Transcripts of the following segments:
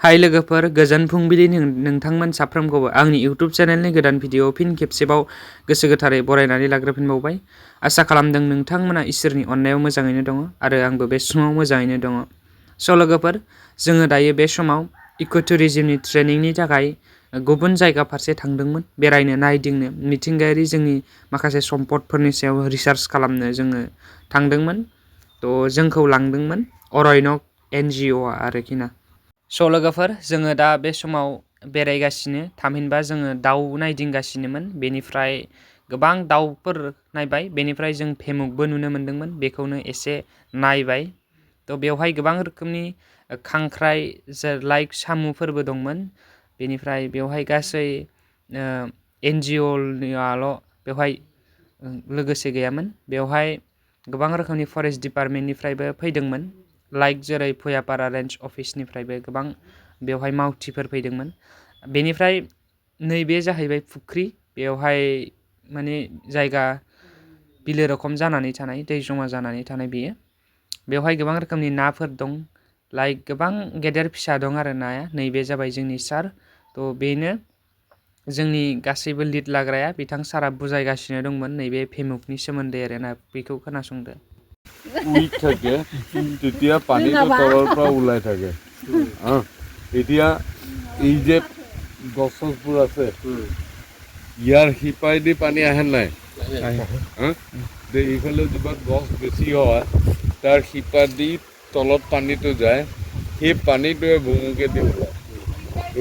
हाय लोगोफोर, गोजोन फुंबिलि नोंथांमोन साफ्रोमखौबो आंनि इउट्युब चेनेलनि गोदान भिडिअ फिन खेबसेबाव गोसो गोथारै बरायनानै लाग्रोफिनबावबाय। आसा खालामदों नोंथांमोना इसोरनि अननायाव मोजाङैनो दङ आरो आंबो बे समाव मोजाङैनो दङ। स' लोगोफोर, जोङो दायो बे समाव इक'टुरिज्मनि ट्रेनिंनि थाखाय गुबुन जायगा फारसे थांदोंमोन, बेरायनो नायदिंनो, मिथिंगायारि जोंनि माखासे सम्पदफोरनि सायाव रिसार्च खालामनो जोङो थांदोंमोन। थ' जोंखौ लांदोंमोन अरण्यक NGOआ आरोखि ना। स' लोगोफोर, जोङो दा बे समाव बेरायगासिनो, थामहिनबा जोङो दाउ नायदिंगासिनोमोन। बेनिफ्राय गोबां दाउफोर नायबाय, बेनिफ्राय जों फेमुकबो नुनो मोन्दोंमोन, बेखौनो एसे नायबाय। थ' बेवहाय गोबां रोखोमनि खांख्राइ लाइक साम'फोरबो दंमोन। बेनिफ्राय बेवहाय गासै NGO'नियाल' बेवहाय लोगोसे गैयामोन। बेवहाय गोबां रोखोमनि फरेस्ट डिपार्टमेन्टनिफ्रायबो फैदोंमोन, लाइक जेरै भुयापारा रेन्ज अफिसनिफ्रायबो गोबां बेवहाय मावथिफोर फैदोंमोन। बेनिफ्राय नैबे जाहैबाय फुख्रि, बेवहाय माने जायगा बिलो रखम जानानै थानाय, दै जमा जानानै थानाय बेयो। बेवहाय गोबां रोखोमनि नाफोर दं, लाइक गोबां गेदेर फिसा दं आरो नाया। नैबे जाबाय जोंनि सार। थ' बेनो जोंनि गासैबो लिड लाग्राया, बिथां सारा बुजायगासिनो दंमोन नैबे फेमुकनि सोमोन्दै आरोना, बेखौ खोनासंदो। উইক থাকে তেতিয়া পানীটো তলৰ পৰা ওলাই থাকে। এতিয়া এই যে গছবোৰ আছে, ইয়াৰ শিপাইদি পানী আহে নাই? এইফালে যিমান গছ বেছি হয় তাৰ শিপা দি তলত পানীটো যায়, সেই পানীটোৱে ভুমুকেদি ওলায়।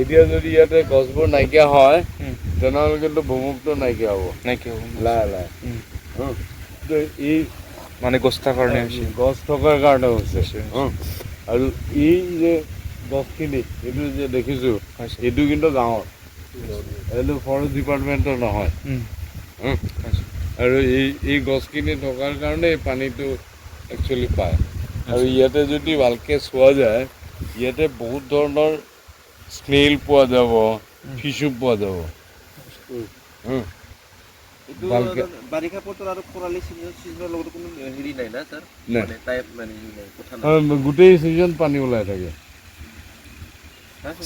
এতিয়া যদি ইয়াতে গছবোৰ নাইকিয়া হয় তেনেহ'লে কিন্তু ভুমুকটো নাইকিয়া হ'ব, লাহে লাহে। এই মানে গছ থকাৰ কাৰণে হৈছে। আৰু এই যে গছখিনি, এইটো যে দেখিছোঁ, এইটো কিন্তু গাঁৱৰ, এইটো ফৰেষ্ট ডিপাৰ্টমেণ্টৰ নহয়। আৰু এই গছখিনি থকাৰ কাৰণে এই পানীটো একচুৱেলি পায়। আৰু ইয়াতে যদি ভালকৈ চোৱা যায়, ইয়াতে বহুত ধৰণৰ স্নেইল পোৱা যাব, ফিছো পোৱা যাব। বাৰিষা বতৰ আৰু খৰালি চিজনৰ লগত কোনো হেৰি নাই না ছাৰ? গোটেই চিজন পানী ওলাই থাকে।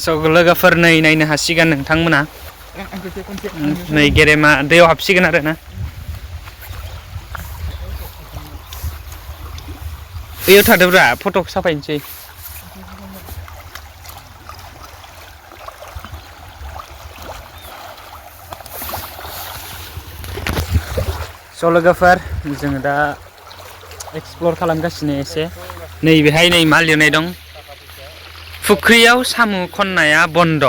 स' लोगोफोर, नै नायनो हासिगोन नोंथांमोना, नै गेरेमा दैयाव हाबसिगोन आरो ना। बैयाव थादोब्रा, फट' साफायनोसै। स' लोगोफोर, जोङो दा एक्सप्लर खालामगासिनो एसे। नैबेहाय नै मा लिरनाय दं? फुख्रियाव साम' खननाया बन्द',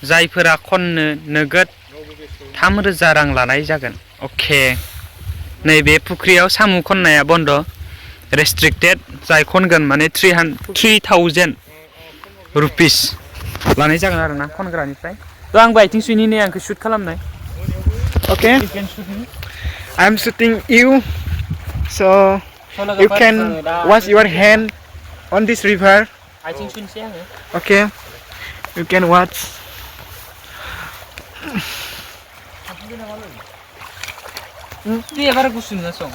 जायफोरा खननो नोगोद 3,000 रां लानाय जागोन। अके, नैबे फुख्रियाव साम' खननाया बन्द', रेस्ट्रिक्टेड, जाय खनगोन माने 3,000 रुपिस लानाय जागोन आरो ना खनग्रानिफ्राय। थ' आंबो आथिं सुनि, नै आंखौ शुट खालामनाय। Okay, I'm shooting you, so you can wash your hand on this river. आथिं सुनोसै आङो। Okay, you can watch. दैया बारा गुसु नङा सं।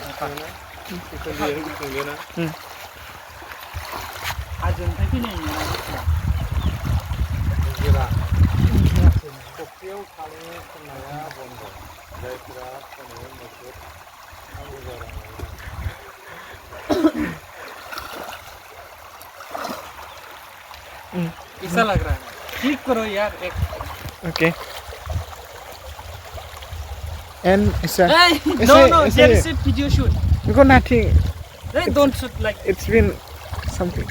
हाजोनिफ्राय फैनाय फुख्रियाव साम' खननाया बन्द', जायफोरा खननो नोगोद 3,000 रां लानाय जागोन। कैसा लग रहा है? क्लिक करो यार एक। Okay. And sir, Hey, no, there is a video shoot. we got nothing. Hey, don't shoot like. It's been something.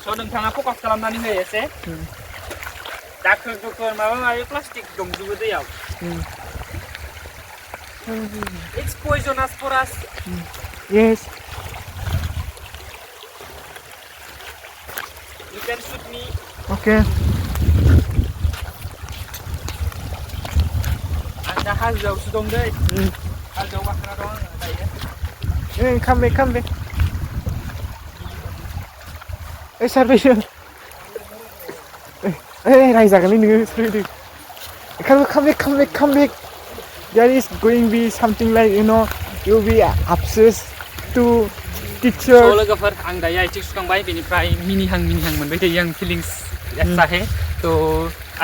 So नोंथाङा फकास खालामनानै हो एसे। दाखोर दुखोर माबा माबि प्लास्टिक दंजोबो दैयाव। It's poisonous for us. Yes. You can shoot me. Okay. Anda हाजोआवसो दं दै। हाजोआव गाखोना दं आङो दायो। Hey, come back, come back. Hey, sir, wait. Hey, rise again. Come back. There is going to be something like, you'll be upset to teacher. लोगोफोर आं दायो आथिं सुखांबाय बेनिफ्राय मिनिहां मोनबाय थायो आं फिलिंस ऐसा है तो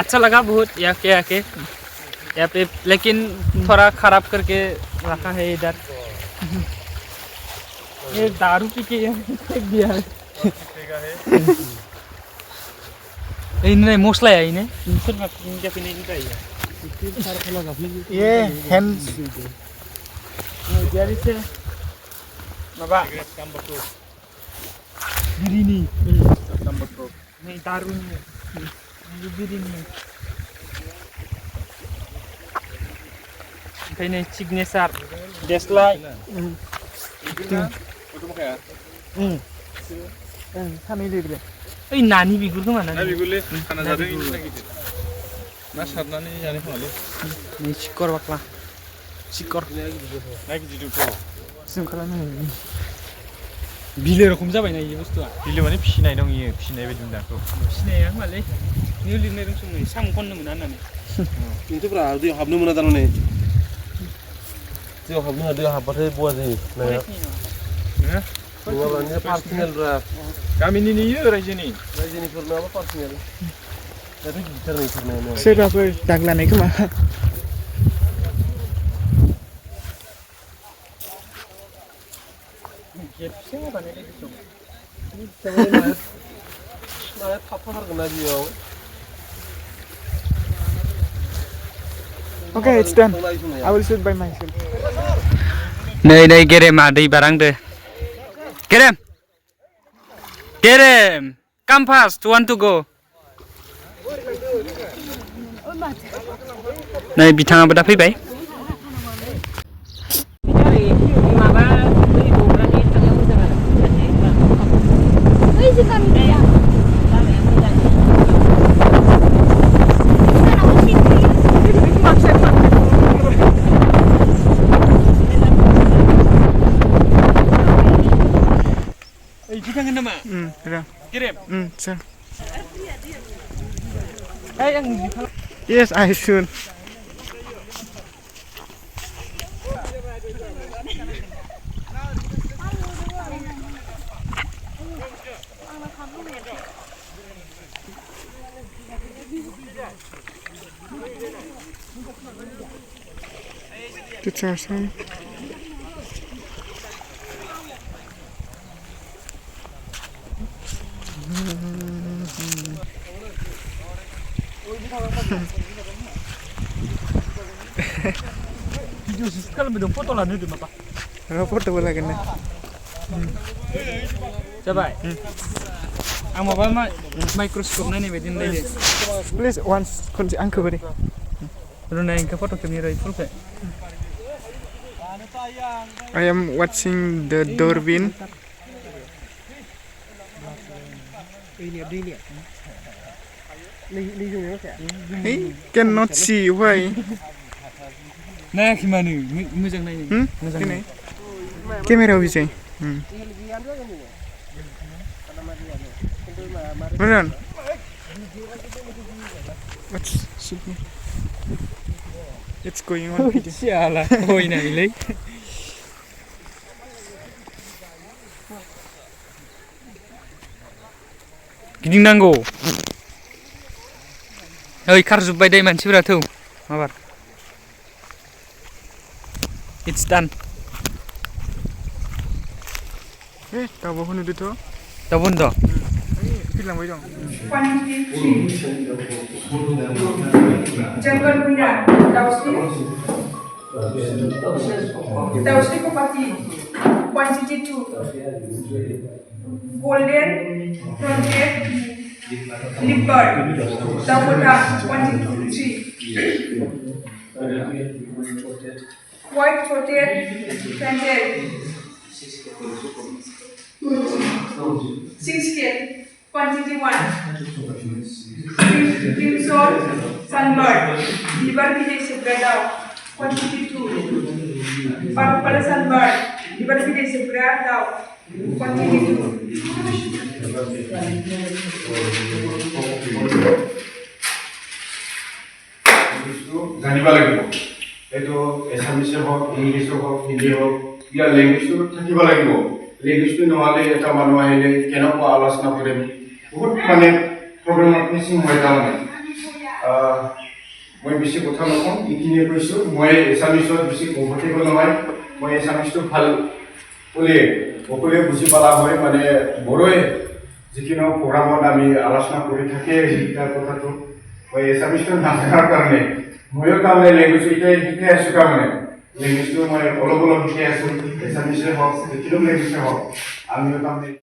अच्छा लगा बहुत आके यहाँ पे लेकिन थोड़ा खराब करके रखा है इधर ये दारू पी के फेंक दिया है इन्हें मसला है इन्हें ये hands. Dari se Baba Birini नहीं दारू नहीं ये बिरिनी ओंखायनो सिगनेचार देसलाय सानै लिरदो ओइ नानि बिगुर खोमा ना बिगुरले खाना जादों ना सारनानै जानाय खोमालै नै सिकर बाक्ला सिकर ना गिदिरखौ जों खालामनो बिलो रखम जाबाय ना इयो बुस्थुआ बिलो माने फिसिनाय दं इयो फिसिनाय बायदि मोनदांखौ फिसिनाया मालै निउ लिरनाय रोंसोमोन साम खननो मोना होननानै खिन्थुफ्रा दैयाव हाबनो मोना थारमाने दैयाव हाबनो मोना दैयाव हाबबाथाय बया जायो नाया नङाब्ला पार्सनेलब्रा गामिनि इयो रायजोनि रायजोनिफोर नङाबा पार्सनेल दाथ' गिदिरथार नायानो सोरबाफोर दाग लानाय खोमा खेबसे बानायनाय दं नाया थाबथाथारगोन ना बेयाव Okay, it's done. I will shoot by myself. नै गेरेमा दै बारांदो Gerem come fast want to go नै बिथाङाबो दा फैबाय Jangan nama. Kirim. Sir. Yang Yes, I should. Teacher, sorry. Video sekali belum foto lah nih apa? Foto boleh kan? Coba. Ang mobile mah microscope na nih bedin deh. Please once kunci angka beri. Runa yang ke foto kamera itu kan? I am watching the Darwin. Hey, cannot see why. Nah, gimana? Mujang nanya. Ini. Kamera bisa. Beneran. What's shooting? It's going on video. Sialah, oh ini lagi. गिदिंनांगौ ओइ खारजोब्बाय दे मानसिफोरा थौ माबार it's डान दाउबो होनोदोथ' दाउबो होनद' फैलांबाय दं Janggal punya dausli kopati quantity 2 golden fronted leopard dakota quantity 3 white throated fronted 6 scale quantity 1 crimson sunbird liver bidai sebelah daun quantity 2 purple sunbird liver bidai sebelah daun quantity 2 জানিব লাগিব এইটো এছামিছে হওক ইংলিছে হওক হিন্দী হওক ইয়াৰ লেংগুৱেজটো থাকিব লাগিব লেংগুৱেজটো নহ'লে এটা মানুহ আহিলে কেনেকুৱা আলোচনা কৰিম বহুত মানে প্ৰব্লেমত ফেচিং হয় তাৰমানে মই বেছি কথা নকওঁ এইখিনিয়ে কৈছোঁ মই এছামিছত বেছি কমফৰ্টেবল নহয় মই এছামিছটো ভাল বুলি সকলোৱে বুজি পালা হয় মানে বড়োৱে যিকোনো প্ৰগ্ৰামত আমি আলোচনা কৰি থাকে তাৰ কথাটো মই এছামিছটো নাজানাৰ কাৰণে ময়ো তাৰমানে লেংগুৱেজটো এতিয়া শিকাই আছোঁ তাৰমানে লেংগুৱেজটো মই অলপ শিকাই আছোঁ এছামিছে হওক যিকোনো লেংগুৱেজে হওক আমিও তাৰমানে